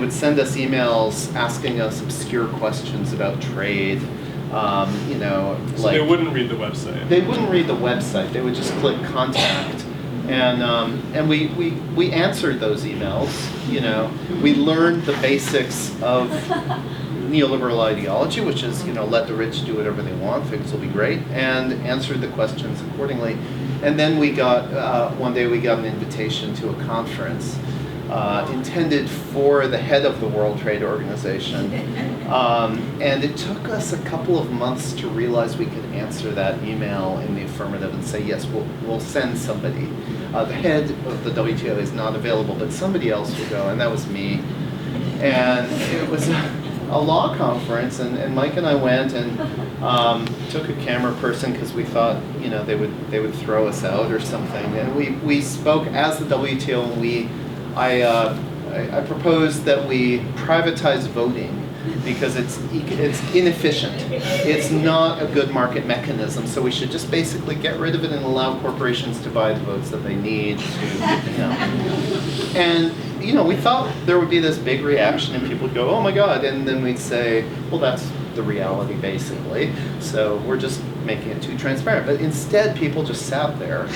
would send us emails asking us obscure questions about trade. So they wouldn't read the website. They wouldn't read the website. They would just click contact, and we answered those emails. We learned the basics of neoliberal ideology, which is let the rich do whatever they want, things will be great, and answered the questions accordingly. And then we got one day we got an invitation to a conference intended for the head of the World Trade Organization. And it took us a couple of months to realize we could answer that email in the affirmative and say, yes, we'll send somebody. The head of the WTO is not available, but somebody else will go, and that was me. And it was a law conference, and Mike and I went and took a camera person because we thought they would throw us out or something. And we spoke as the WTO, and I proposed that we privatize voting because it's inefficient. It's not a good market mechanism, so we should just basically get rid of it and allow corporations to buy the votes that they need to. And we thought there would be this big reaction and people would go, oh my God, and then we'd say, well, that's the reality basically, so we're just making it too transparent. But instead people just sat there,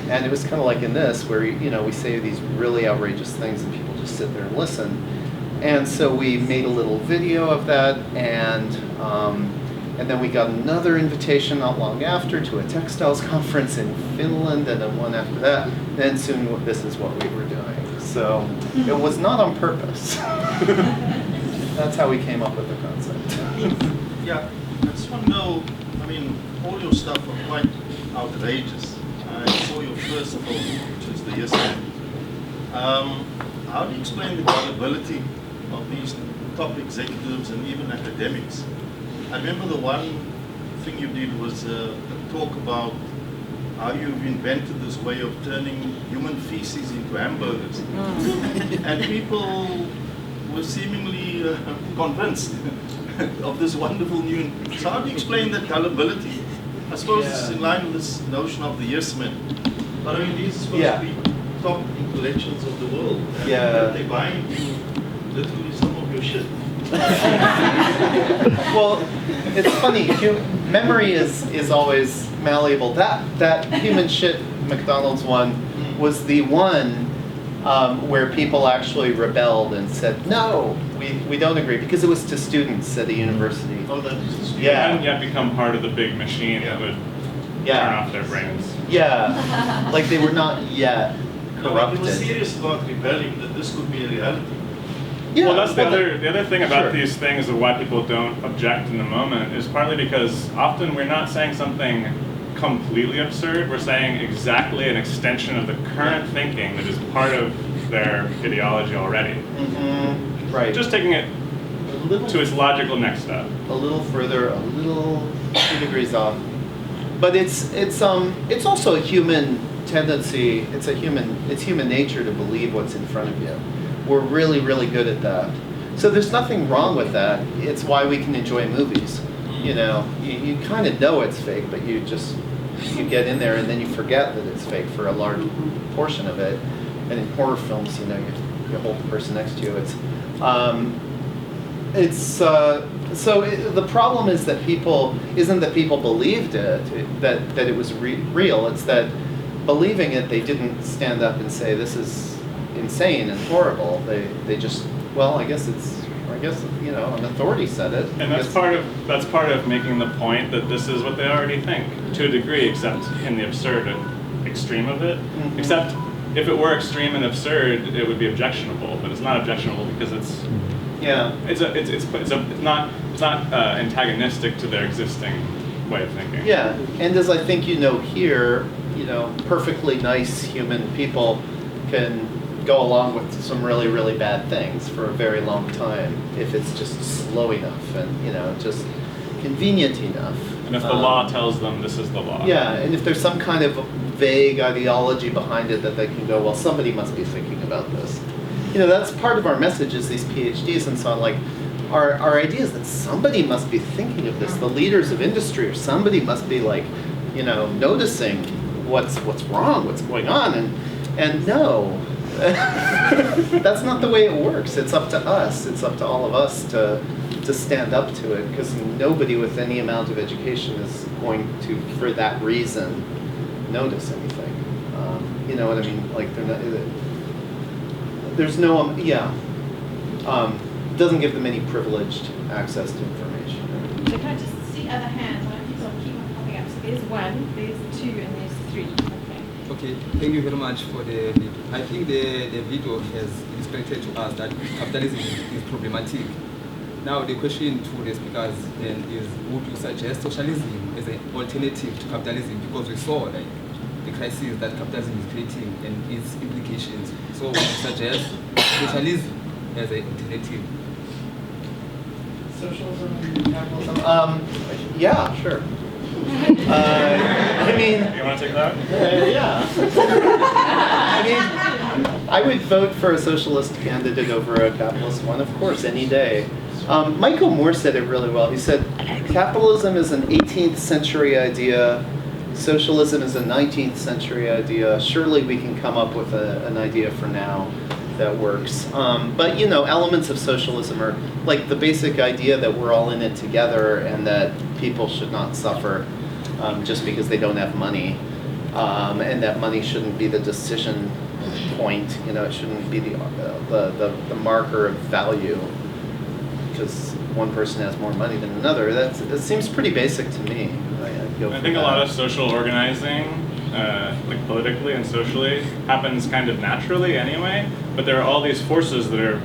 and it was kind of like in this where we say these really outrageous things and people just sit there and listen. And so we made a little video of that, and then we got another invitation not long after to a textiles conference in Finland, and then one after that. Then soon this is what we were doing. So it was not on purpose. That's how we came up with the concept. Yeah, I just want to know, all your stuff are quite outrageous. I saw your first book, which is the Yes Man. How do you explain the gullibility of these top executives and even academics? I remember the one thing you did was a talk about how you've invented this way of turning human feces into hamburgers. And people were seemingly convinced of this wonderful new... So how do you explain that gullibility? I suppose it's in line with this notion of the yes men. But these are supposed to be top intellectuals of the world. And they're buying you literally some of your shit. Well, it's funny. Memory is always malleable. That human shit McDonald's one was the one where people actually rebelled and said, no, we don't agree, because it was to students at a university. Oh, that is It hadn't yet become part of the big machine that would turn off their brains. Yeah, like they were not yet corrupted. They were serious about rebelling, that this could be a reality. Yeah, well, that's the other thing about these things of why people don't object in the moment is partly because often we're not saying something completely absurd, we're saying exactly an extension of the current thinking that is part of their ideology already. Mm-hmm. Right. Just taking it to its logical next step. A little further, a little 2 degrees off. But it's also a human tendency, it's human nature to believe what's in front of you. We're really, really good at that. So there's nothing wrong with that. It's why we can enjoy movies. You kind of know it's fake, but you get in there and then you forget that it's fake for a large portion of it. And in horror films, you hold the person next to you. The problem is that isn't that people believed it, that it was real. It's that believing it, they didn't stand up and say this is insane and horrible. They just, well, I guess an authority said it. And that's part of making the point that this is what they already think to a degree, except in the absurd extreme of it. Mm-hmm. Except if it were extreme and absurd, it would be objectionable. But it's not objectionable because it's not antagonistic to their existing way of thinking. Yeah, and as I think here, perfectly nice human people can go along with some really, really bad things for a very long time if it's just slow enough and just convenient enough. And if the law tells them this is the law. Yeah, and if there's some kind of vague ideology behind it that they can go, well, somebody must be thinking about this. That's part of our message is these PhDs and so on. Like, our idea is that somebody must be thinking of this. The leaders of industry or somebody must be noticing what's wrong, what's going on, and no, That's not the way it works. It's up to us. It's up to all of us to stand up to it, because nobody with any amount of education is going to, for that reason, notice anything. You know what I mean? Like they're not. There's no doesn't give them any privileged access to information. So can I just see other hands? I keep on popping up. So there's one, there's two, and there's three. Okay. Okay, thank you very much for the I think the video has illustrated to us that capitalism is problematic. Now the question to the speakers then is, would you suggest socialism as an alternative to capitalism? Because we saw like the crisis that capitalism is creating and its implications. So would you suggest socialism as an alternative? Socialism and capitalism. Yeah, sure. I mean, You want to take that? yeah. I mean, I would vote for a socialist candidate over a capitalist one, of course, any day. Michael Moore said it really well. He said, capitalism is an 18th century idea. Socialism is a 19th century idea. Surely we can come up with an idea for now that works. But you know, elements of socialism are like the basic idea that we're all in it together and that people should not suffer just because they don't have money, and that money shouldn't be the decision point. You know, it shouldn't be the marker of value because one person has more money than another. That seems pretty basic to me. I think a lot of social organizing, like politically and socially, happens kind of naturally anyway, but there are all these forces that are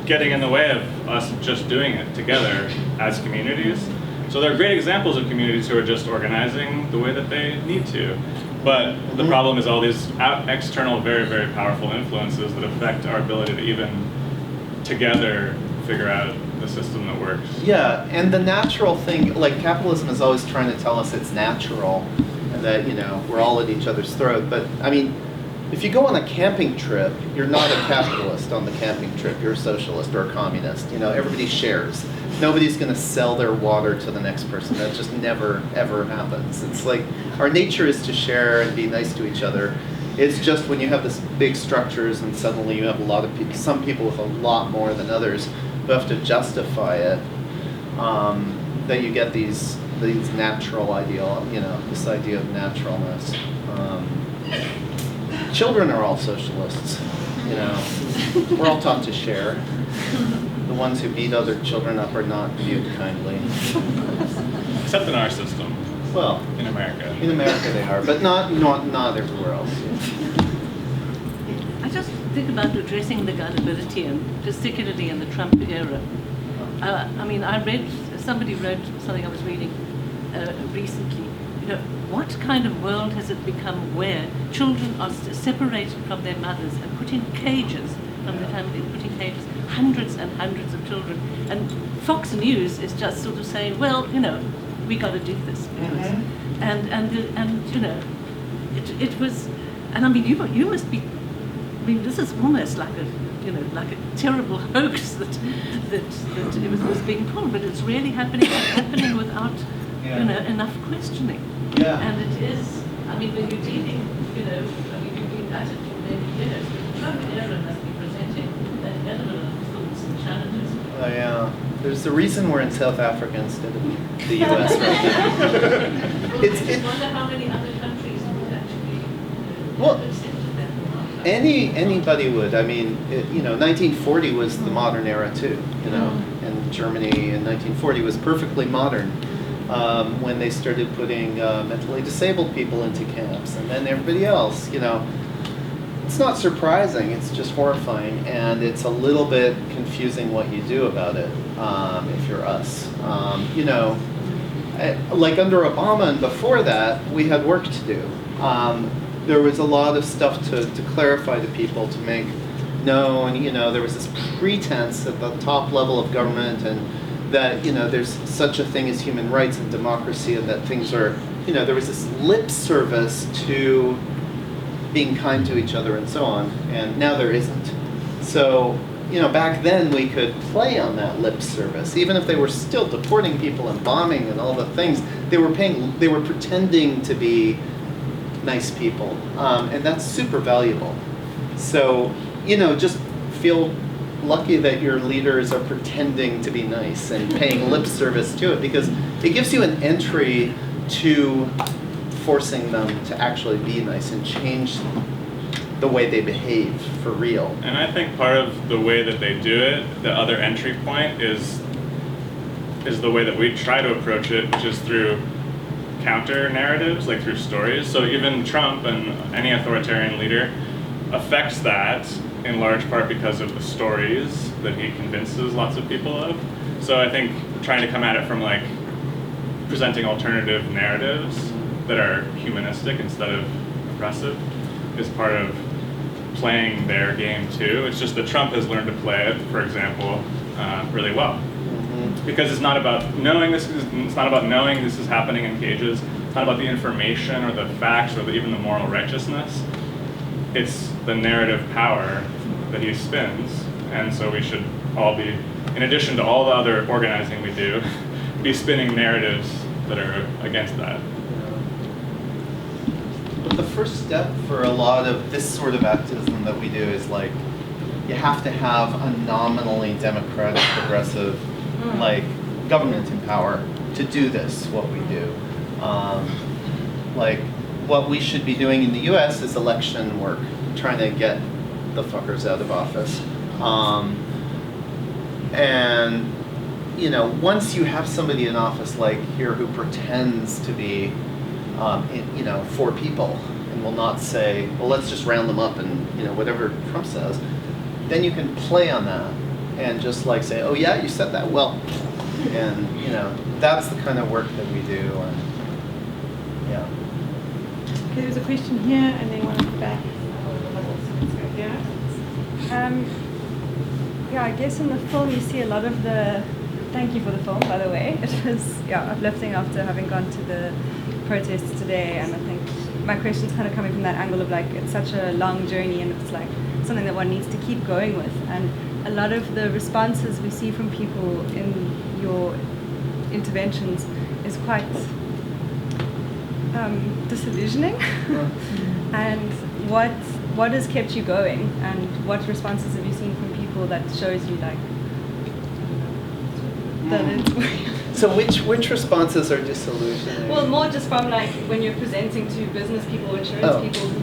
getting in the way of us just doing it together as communities. So there are great examples of communities who are just organizing the way that they need to. But the problem is all these external, very, very powerful influences that affect our ability to even together figure out the system that works. Yeah, and the natural thing, like capitalism is always trying to tell us it's natural and that, you know, we're all at each other's throat. But I mean, if you go on a camping trip, you're not a capitalist on the camping trip. You're a socialist or a communist. You know, everybody shares. Nobody's going to sell their water to the next person. That just never, ever happens. It's like our nature is to share and be nice to each other. It's just when you have this big structures and suddenly you have a lot of people, some people with a lot more than others who have to justify it, that you get these natural ideal, you know, this idea of naturalness. Children are all socialists, you know. We're all taught to share. The ones who beat other children up are not viewed kindly. Except in our system, Well, in America. in America they are, but not everywhere else. I just think about addressing the gullibility, and particularly in the Trump era. I mean, somebody wrote something I was reading recently. You know, what kind of world has it become where children are separated from their mothers and put in cages from the family, put in cages, hundreds and hundreds of children, and Fox News is just sort of saying, well, you know, we got to do this because, and you know, it was, and I mean, you must be. I mean, this is almost like a, you know, like a terrible hoax that it was being pulled, but it's really happening without, you know, enough questioning. Yeah. And it is. I mean, when you're dealing, you know, I mean, you've been at it for many years. The Trump era must be presenting that element of thoughts and challenges. Oh yeah. There's a reason we're in South Africa instead of the U.S. right now. I wonder how many other countries would actually Well, have accepted that. Anybody would. I mean, you know, 1940 was the modern era too. You know, and Germany in 1940 was perfectly modern when they started putting mentally disabled people into camps, and then everybody else. You know, it's not surprising. It's just horrifying, and it's a little bit confusing what you do about it if you're us. You know, like under Obama and before that, we had work to do. There was a lot of stuff to clarify to people, to make known. You know, there was this pretense at the top level of government, and that, you know, there's such a thing as human rights and democracy, and that things are, you know, there was this lip service to being kind to each other and so on, and now there isn't. So, you know, back then we could play on that lip service, even if they were still deporting people and bombing and all the things. They were pretending to be nice people, and that's super valuable. So, you know, just feel lucky that your leaders are pretending to be nice and paying lip service to it, because it gives you an entry to forcing them to actually be nice and change the way they behave for real. And I think part of the way that they do it, the other entry point is the way that we try to approach it, which is through counter narratives, like through stories. So even Trump and any authoritarian leader affects that in large part because of the stories that he convinces lots of people of. So I think trying to come at it from like presenting alternative narratives that are humanistic instead of oppressive is part of playing their game too. It's just that Trump has learned to play it, for example, really well. Because it's not about knowing this is happening in cages. It's not about the information or the facts or even the moral righteousness. It's the narrative power that he spins, and so we should all be, in addition to all the other organizing we do, be spinning narratives that are against that. But the first step for a lot of this sort of activism that we do is like, you have to have a nominally democratic, progressive, like government in power to do this, what we do. Like what we should be doing in the US is election work, trying to get the fuckers out of office. And you know, once you have somebody in office like here who pretends to be you know, for people and will not say, well, let's just round them up and, you know, whatever Trump says, then you can play on that and just like say, oh yeah, you said that well. And, you know, that's the kind of work that we do. And, yeah. Okay, there's a question here and then one at the back. Let's go here. Yeah, I guess in the film you see a lot of the, thank you for the film, by the way. It was, yeah, uplifting after having gone to the protests today, and I think my question's kind of coming from that angle of like, it's such a long journey and it's like something that one needs to keep going with. And a lot of the responses we see from people in your interventions is quite disillusioning. And what has kept you going, and what responses have you seen from people that shows you like that it's So which responses are disillusioning? well, more just from like when you're presenting to business people or insurance people